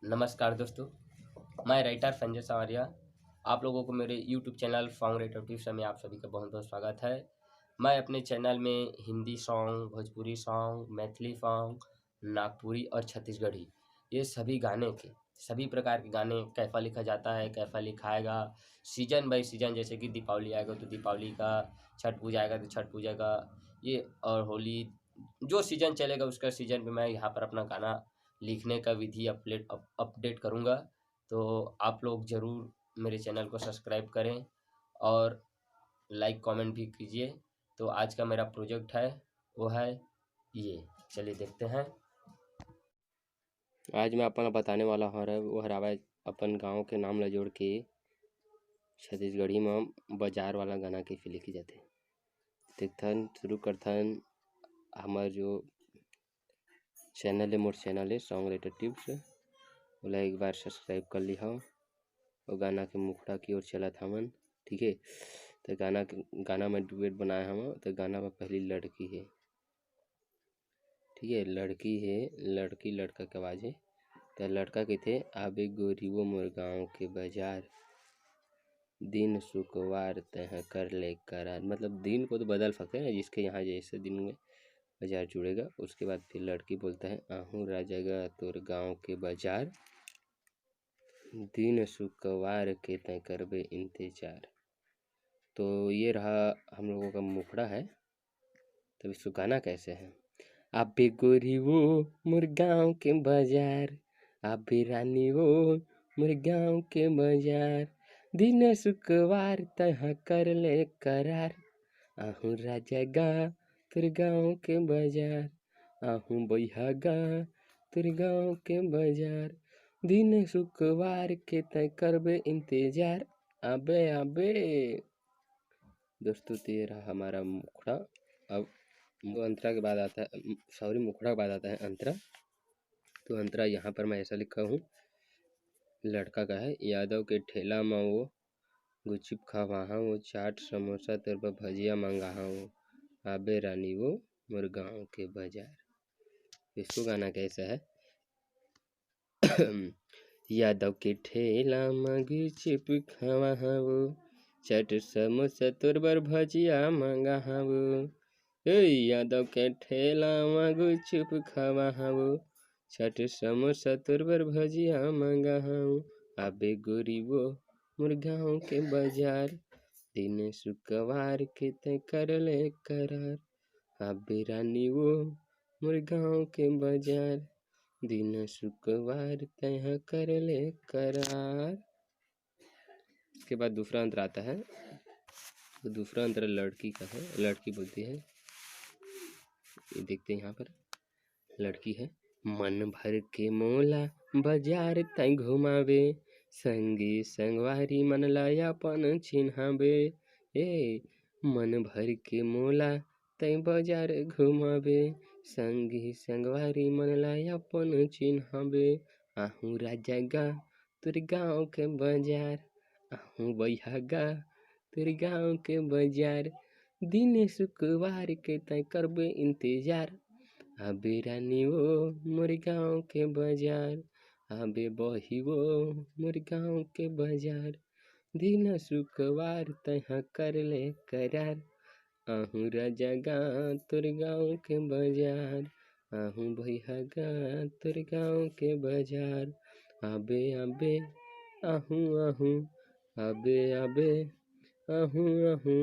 नमस्कार दोस्तों, मैं राइटर संजय सवारिया। आप लोगों को मेरे YouTube channel song writer tips में आप सभी का बहुत बहुत स्वागत है। मैं अपने चैनल में Hindi song, Bhojpuri song, Maithili song, Nagpuri और छत्तीसगढ़ी ये सभी गाने के सभी प्रकार के गाने कैसा लिखा जाता है, कैसा लिखाएगा, सीजन बाई सीजन, जैसे कि दीपावली आएगा तो दीपावली का, छठ पूजा आएगा तो छठ पूजा का, ये और होली, जो सीजन चलेगा उसका सीजन पे मैं यहाँ पर अपना गाना लिखने का विधि अपडेट करूँगा। तो आप लोग ज़रूर मेरे चैनल को सब्सक्राइब करें और लाइक कमेंट भी कीजिए। तो आज का मेरा प्रोजेक्ट है वो है ये, चलिए देखते हैं। आज मैं अपन बताने वाला वो हरावा अपन गांव के नाम ला जोड़ के छत्तीसगढ़ी में बाजार वाला गाना कैसे लिखी जाते देखथन। शुरू करथन। हमार जो चैनल है, मोर चैनल है सॉन्ग राइटर टिप्स, ओला एक बार सब्सक्राइब कर ली हूँ और गाना के मुखड़ा की ओर चलत हमन। ठीक है, तो गाना में डुएट बनाए हम। तो गाना में पहली लड़की है, ठीक है, लड़की है, लड़की लड़का के आवाज है। तो लड़का कहते आबे गोरी वो मोर गाँव के बाजार, दिन शुक्रवार तह कर ले करार। मतलब दिन को तो बदल सकते हैं, जिसके यहाँ जैसे दिन में बाजार जुड़ेगा। उसके बाद फिर लड़की बोलता है आहू राजगा तोर गाँव के बाजार, दिन शुक्रवार के तय करबे इंतजार। तो ये रहा हम लोगों का मुखड़ा है। तो इसको गाना कैसे है? आबे गोरी वो मोर गाँव के बाजार, आबे रानी वो मोर गाँव के बाजार, दिन शुक्रवार तहाँ कर ले करार, आहू राजा गा तेरे गाँव के बाजार, आहू बैहा गा तेरे गाँव के बाजार, दिन शुक्रवार के तय करबे इंतजार। अबे अबे दोस्तों, तो ये रहा हमारा मुखड़ा। अब अंतरा के बाद आता है, सॉरी, मुखड़ा के बाद आता है अंतरा। तो अंतरा यहाँ पर मैं ऐसा लिखा हूँ, लड़का का है। यादव के ठेला में वो गुपचुप खावाहा, वो चाट समोसा तेरे पर भजिया मंगाहा, वो आबे रानी वो मोर गाँव के बाजार। इसको गाना कैसा है? यादव के ठेला में गुपचुप खावाहा, वो चाट समोसा तोर बर भजिया मंगाहा, वो यादव के ठेला में गुपचुप खावाहा, वो चाट समोसा तोर बर भजिया मंगाहा, आबे गोरी वो मोर गाँव के बाजार, दिन शुक्रवार के तय कर ले करार, आबे रानी वो मोर गाँव के बाजार, दिन शुक्रवार तय कर ले करार। इसके बाद दूसरा अंतर आता है। तो दूसरा अंतर लड़की का है। लड़की बोलती है, ये देखते हैं यहाँ पर, लड़की है, मन भर के मोला बाजार तय घुमावे, संगी संगवारी मन लाया अपन चिन्हावे, मन भर के मोला तय बाजार घुमावे, संगी संगवारी मन लाया अपन चिन्हावे, आहू राजा गा तोर गाँव के बाजार, आहू बैहा गा तोर गाँव के बाजार, दिन शुक्रवार के तय करबे इंतजार, आबे रानी वो मोर गाँव के बाजार, आबे बही वो मोर गाँव के बाजार, दिन शुक्रवार तहाँ कर ले करार, आहू राजा गा तोर गाँव के बाजार, आहू भैया गा तोर गाँव के बाजार, आबे आबे आहू आहू, आबे आबे आहू आहू।